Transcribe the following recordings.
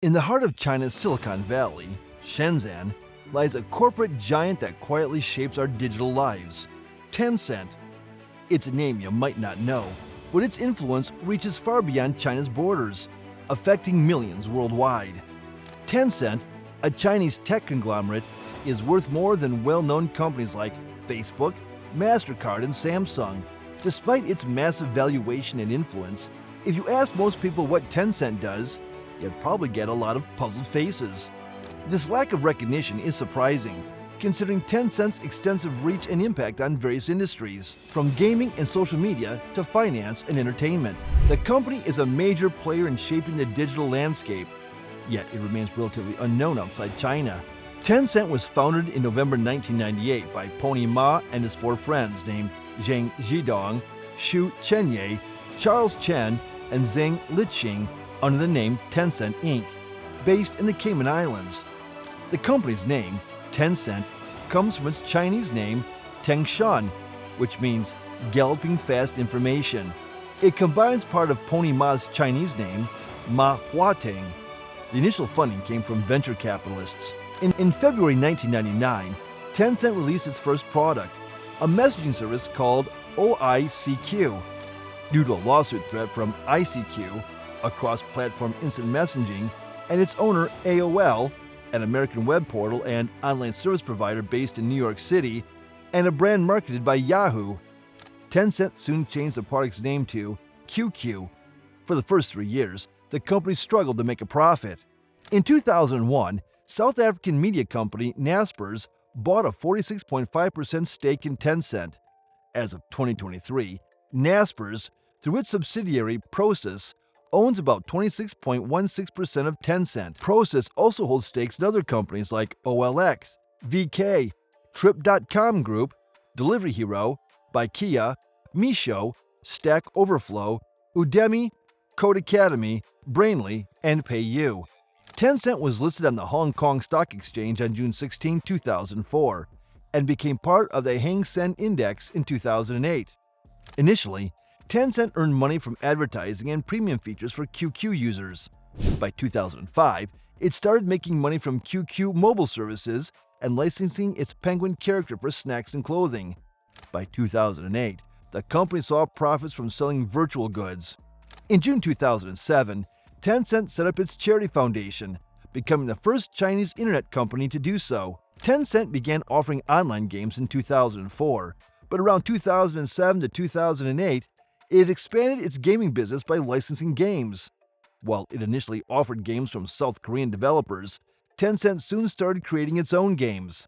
In the heart of China's Silicon Valley, Shenzhen, lies a corporate giant that quietly shapes our digital lives, Tencent. It's a name you might not know, but its influence reaches far beyond China's borders, affecting millions worldwide. Tencent, a Chinese tech conglomerate, is worth more than well-known companies like Facebook, MasterCard, and Samsung. Despite its massive valuation and influence, if you ask most people what Tencent does, you'd probably get a lot of puzzled faces. This lack of recognition is surprising, considering Tencent's extensive reach and impact on various industries, from gaming and social media to finance and entertainment. The company is a major player in shaping the digital landscape, yet it remains relatively unknown outside China. Tencent was founded in November 1998 by Pony Ma and his four friends named Zheng Zhidong, Xu Chenye, Charles Chen, and Zheng Liqing under the name Tencent Inc., based in the Cayman Islands. The company's name, Tencent, comes from its Chinese name, Tengshan, which means galloping fast information. It combines part of Pony Ma's Chinese name, Ma Huateng. The initial funding came from venture capitalists. In February 1999, Tencent released its first product, a messaging service called OICQ. Due to a lawsuit threat from ICQ, a cross-platform instant messaging, and its owner AOL, an American web portal and online service provider based in New York City, and a brand marketed by Yahoo, Tencent soon changed the product's name to QQ. For the first 3 years, the company struggled to make a profit. In 2001, South African media company Naspers bought a 46.5% stake in Tencent. As of 2023, Naspers, through its subsidiary Prosus, owns about 26.16% of Tencent. Prosus also holds stakes in other companies like OLX, VK, Trip.com Group, Delivery Hero, Baikia, Meesho, Stack Overflow, Udemy, Codecademy, Brainly, and PayU. Tencent was listed on the Hong Kong Stock Exchange on June 16, 2004, and became part of the Hang Seng Index in 2008. Initially, Tencent earned money from advertising and premium features for QQ users. By 2005, it started making money from QQ mobile services and licensing its penguin character for snacks and clothing. By 2008, the company saw profits from selling virtual goods. In June 2007, Tencent set up its charity foundation, becoming the first Chinese internet company to do so. Tencent began offering online games in 2004, but around 2007 to 2008, it expanded its gaming business by licensing games. While it initially offered games from South Korean developers, Tencent soon started creating its own games.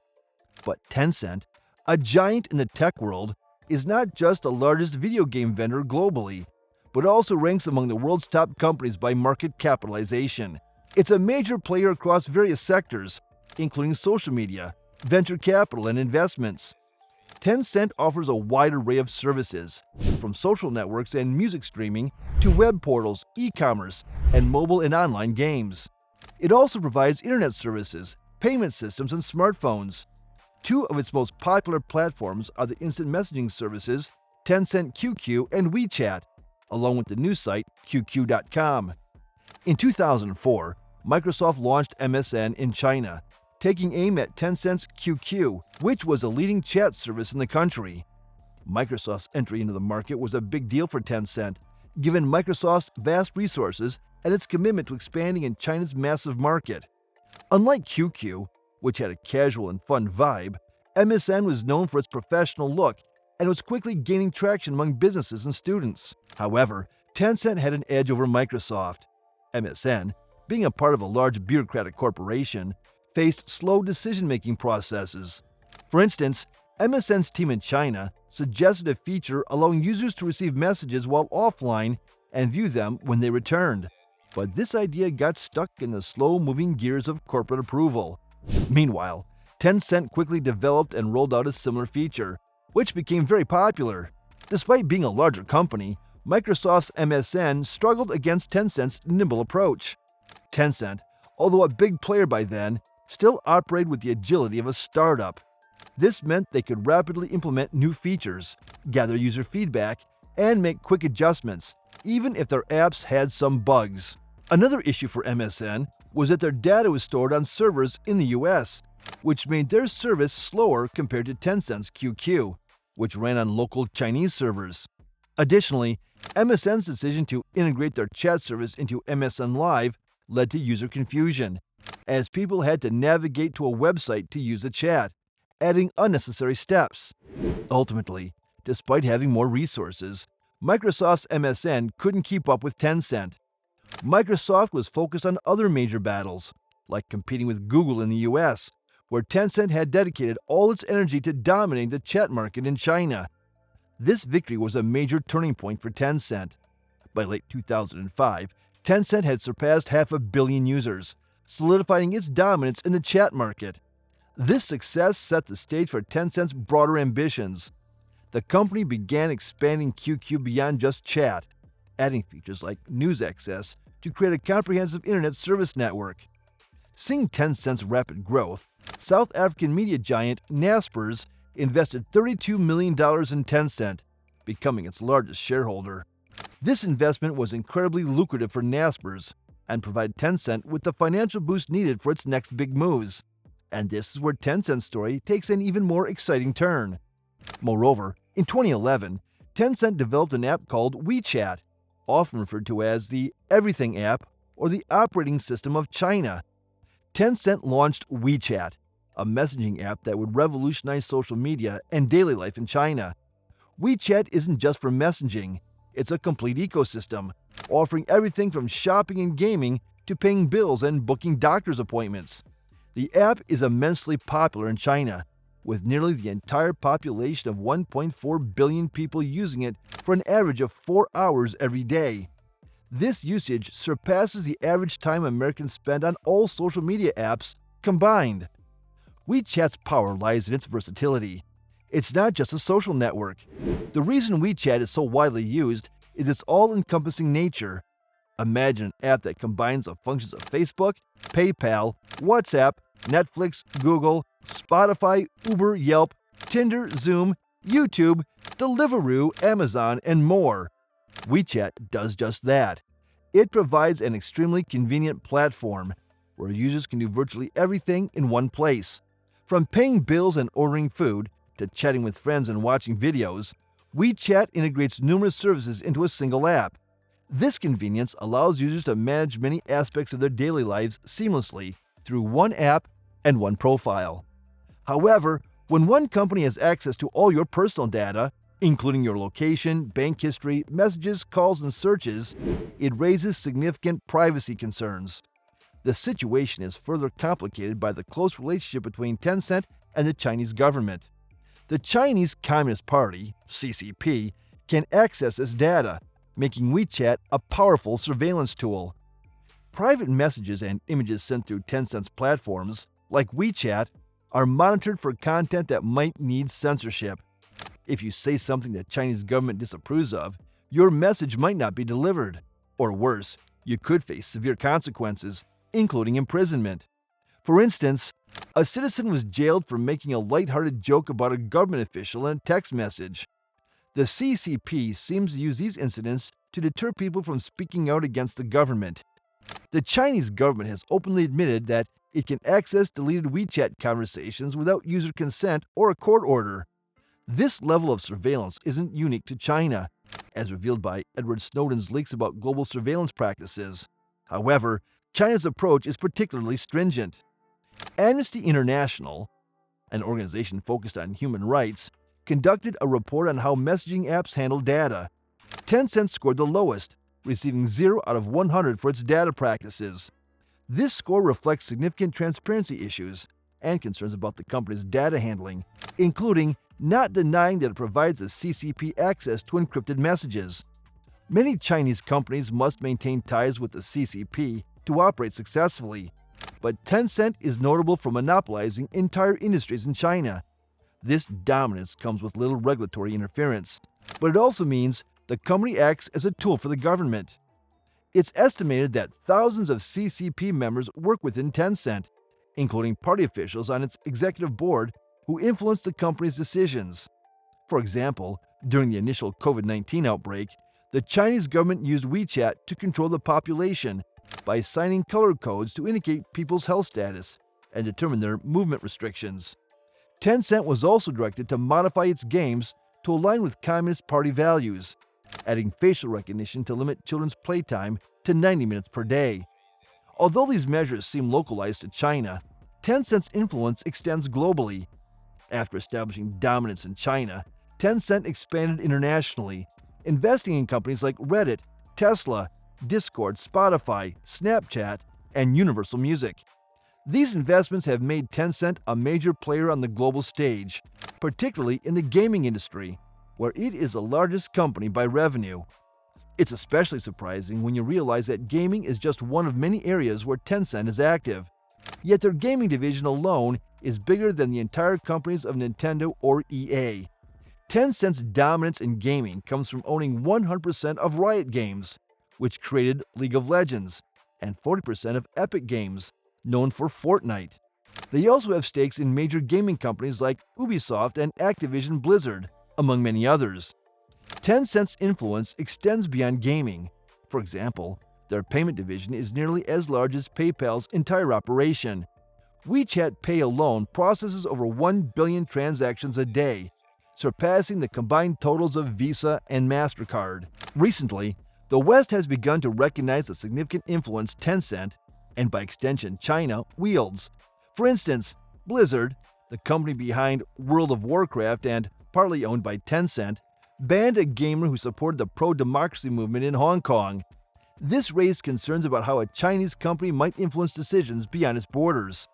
But Tencent, a giant in the tech world, is not just the largest video game vendor globally, but also ranks among the world's top companies by market capitalization. It's a major player across various sectors, including social media, venture capital, and investments. Tencent offers a wide array of services, from social networks and music streaming to web portals, e-commerce, and mobile and online games. It also provides internet services, payment systems, and smartphones. Two of its most popular platforms are the instant messaging services Tencent QQ and WeChat, along with the news site QQ.com. In 2004, Microsoft launched MSN in China, taking aim at Tencent's QQ, which was a leading chat service in the country. Microsoft's entry into the market was a big deal for Tencent, given Microsoft's vast resources and its commitment to expanding in China's massive market. Unlike QQ, which had a casual and fun vibe, MSN was known for its professional look and was quickly gaining traction among businesses and students. However, Tencent had an edge over Microsoft. MSN, being a part of a large bureaucratic corporation, faced slow decision-making processes. For instance, MSN's team in China suggested a feature allowing users to receive messages while offline and view them when they returned. But this idea got stuck in the slow-moving gears of corporate approval. Meanwhile, Tencent quickly developed and rolled out a similar feature, which became very popular. Despite being a larger company, Microsoft's MSN struggled against Tencent's nimble approach. Tencent, although a big player by then, still operated with the agility of a startup. This meant they could rapidly implement new features, gather user feedback, and make quick adjustments, even if their apps had some bugs. Another issue for MSN was that their data was stored on servers in the US, which made their service slower compared to Tencent's QQ, which ran on local Chinese servers. Additionally, MSN's decision to integrate their chat service into MSN Live led to user confusion, as people had to navigate to a website to use the chat, adding unnecessary steps. Ultimately, despite having more resources, Microsoft's MSN couldn't keep up with Tencent. Microsoft was focused on other major battles, like competing with Google in the US, where Tencent had dedicated all its energy to dominating the chat market in China. This victory was a major turning point for Tencent. By late 2005, Tencent had surpassed 500 million users, solidifying its dominance in the chat market. This success set the stage for Tencent's broader ambitions. The company began expanding QQ beyond just chat, adding features like news access to create a comprehensive internet service network. Seeing Tencent's rapid growth, South African media giant Naspers invested $32 million in Tencent, becoming its largest shareholder. This investment was incredibly lucrative for Naspers and provided Tencent with the financial boost needed for its next big moves. And this is where Tencent's story takes an even more exciting turn. Moreover, in 2011, Tencent developed an app called WeChat, often referred to as the Everything app or the operating system of China. Tencent launched WeChat, a messaging app that would revolutionize social media and daily life in China. WeChat isn't just for messaging, it's a complete ecosystem, offering everything from shopping and gaming to paying bills and booking doctor's appointments. The app is immensely popular in China, with nearly the entire population of 1.4 billion people using it for an average of 4 hours every day. This usage surpasses the average time Americans spend on all social media apps combined. WeChat's power lies in its versatility. It's not just a social network. The reason WeChat is so widely used is its all-encompassing nature. Imagine an app that combines the functions of Facebook, PayPal, WhatsApp, Netflix, Google, Spotify, Uber, Yelp, Tinder, Zoom, YouTube, Deliveroo, Amazon, and more. WeChat does just that. It provides an extremely convenient platform where users can do virtually everything in one place. From paying bills and ordering food to chatting with friends and watching videos, WeChat integrates numerous services into a single app. This convenience allows users to manage many aspects of their daily lives seamlessly through one app and one profile. However, when one company has access to all your personal data, including your location, bank history, messages, calls, and searches, it raises significant privacy concerns. The situation is further complicated by the close relationship between Tencent and the Chinese government. The Chinese Communist Party, CCP, can access this data, making WeChat a powerful surveillance tool. Private messages and images sent through Tencent's platforms, like WeChat, are monitored for content that might need censorship. If you say something the Chinese government disapproves of, your message might not be delivered. Or worse, you could face severe consequences, including imprisonment. For instance, a citizen was jailed for making a lighthearted joke about a government official in a text message. The CCP seems to use these incidents to deter people from speaking out against the government. The Chinese government has openly admitted that it can access deleted WeChat conversations without user consent or a court order. This level of surveillance isn't unique to China, as revealed by Edward Snowden's leaks about global surveillance practices. However, China's approach is particularly stringent. Amnesty International, an organization focused on human rights, conducted a report on how messaging apps handle data. Tencent scored the lowest, receiving 0 out of 100 for its data practices. This score reflects significant transparency issues and concerns about the company's data handling, including not denying that it provides a CCP access to encrypted messages. Many Chinese companies must maintain ties with the CCP to operate successfully, but Tencent is notable for monopolizing entire industries in China. This dominance comes with little regulatory interference, but it also means the company acts as a tool for the government. It's estimated that thousands of CCP members work within Tencent, including party officials on its executive board who influence the company's decisions. For example, during the initial COVID-19 outbreak, the Chinese government used WeChat to control the population by assigning color codes to indicate people's health status and determine their movement restrictions. Tencent was also directed to modify its games to align with Communist Party values, adding facial recognition to limit children's playtime to 90 minutes per day. Although these measures seem localized to China, Tencent's influence extends globally. After establishing dominance in China, Tencent expanded internationally, investing in companies like Reddit, Tesla, Discord, Spotify, Snapchat, and Universal Music. These investments have made Tencent a major player on the global stage, particularly in the gaming industry, where it is the largest company by revenue. It's especially surprising when you realize that gaming is just one of many areas where Tencent is active. Yet their gaming division alone is bigger than the entire companies of Nintendo or EA. Tencent's dominance in gaming comes from owning 100% of Riot Games, which created League of Legends, and 40% of Epic Games, known for Fortnite. They also have stakes in major gaming companies like Ubisoft and Activision Blizzard, among many others. Tencent's influence extends beyond gaming. For example, their payment division is nearly as large as PayPal's entire operation. WeChat Pay alone processes over 1 billion transactions a day, surpassing the combined totals of Visa and MasterCard. Recently, the West has begun to recognize the significant influence Tencent, and by extension China, wields. For instance, Blizzard, the company behind World of Warcraft and partly owned by Tencent, banned a gamer who supported the pro-democracy movement in Hong Kong. This raised concerns about how a Chinese company might influence decisions beyond its borders.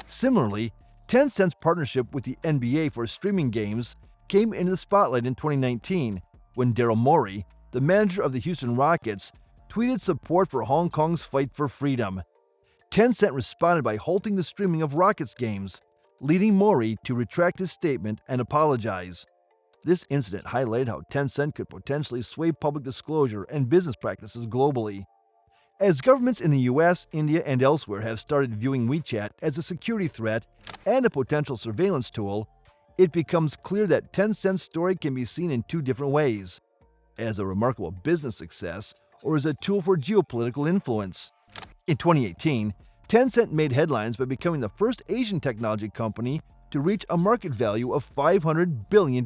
Similarly, Tencent's partnership with the NBA for streaming games came into the spotlight in 2019 when Daryl Morey, the manager of the Houston Rockets, tweeted support for Hong Kong's fight for freedom. Tencent responded by halting the streaming of Rockets games, leading Morey to retract his statement and apologize. This incident highlighted how Tencent could potentially sway public disclosure and business practices globally. As governments in the US, India, and elsewhere have started viewing WeChat as a security threat and a potential surveillance tool, it becomes clear that Tencent's story can be seen in two different ways: as a remarkable business success or as a tool for geopolitical influence. In 2018, Tencent made headlines by becoming the first Asian technology company to reach a market value of $500 billion.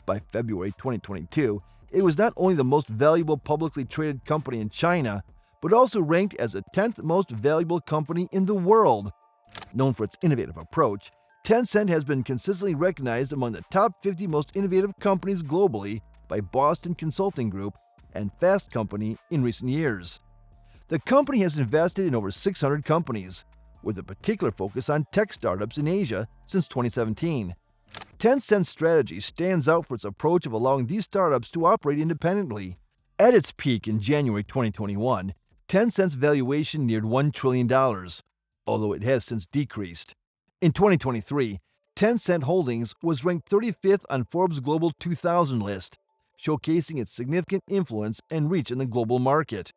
By February 2022, it was not only the most valuable publicly traded company in China, but also ranked as the 10th most valuable company in the world. Known for its innovative approach, Tencent has been consistently recognized among the top 50 most innovative companies globally by Boston Consulting Group and Fast Company in recent years. The company has invested in over 600 companies, with a particular focus on tech startups in Asia since 2017. Tencent's strategy stands out for its approach of allowing these startups to operate independently. At its peak in January 2021, Tencent's valuation neared $1 trillion, although it has since decreased. In 2023, Tencent Holdings was ranked 35th on Forbes' Global 2000 list, showcasing its significant influence and reach in the global market.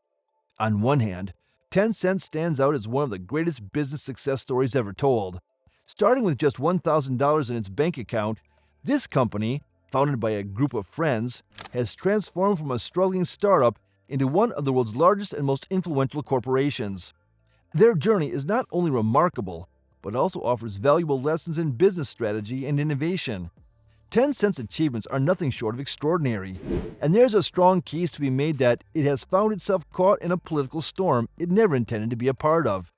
On one hand, Tencent stands out as one of the greatest business success stories ever told. Starting with just $1,000 in its bank account, this company, founded by a group of friends, has transformed from a struggling startup into one of the world's largest and most influential corporations. Their journey is not only remarkable, but also offers valuable lessons in business strategy and innovation. Tencent's achievements are nothing short of extraordinary, and there's a strong case to be made that it has found itself caught in a political storm it never intended to be a part of.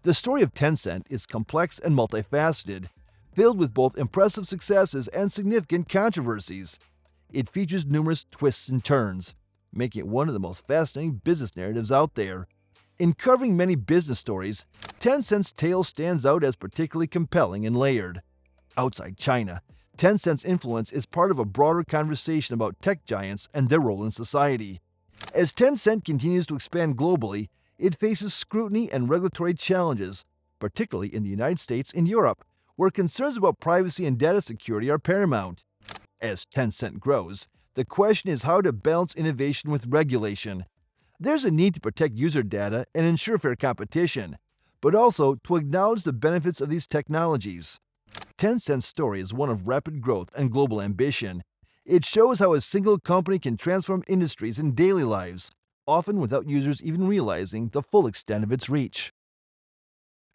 The story of Tencent is complex and multifaceted, filled with both impressive successes and significant controversies. It features numerous twists and turns, making it one of the most fascinating business narratives out there. In covering many business stories, Tencent's tale stands out as particularly compelling and layered. Outside China, Tencent's influence is part of a broader conversation about tech giants and their role in society. As Tencent continues to expand globally, it faces scrutiny and regulatory challenges, particularly in the United States and Europe, where concerns about privacy and data security are paramount. As Tencent grows, the question is how to balance innovation with regulation. There's a need to protect user data and ensure fair competition, but also to acknowledge the benefits of these technologies. Tencent's story is one of rapid growth and global ambition. It shows how a single company can transform industries and daily lives, often without users even realizing the full extent of its reach.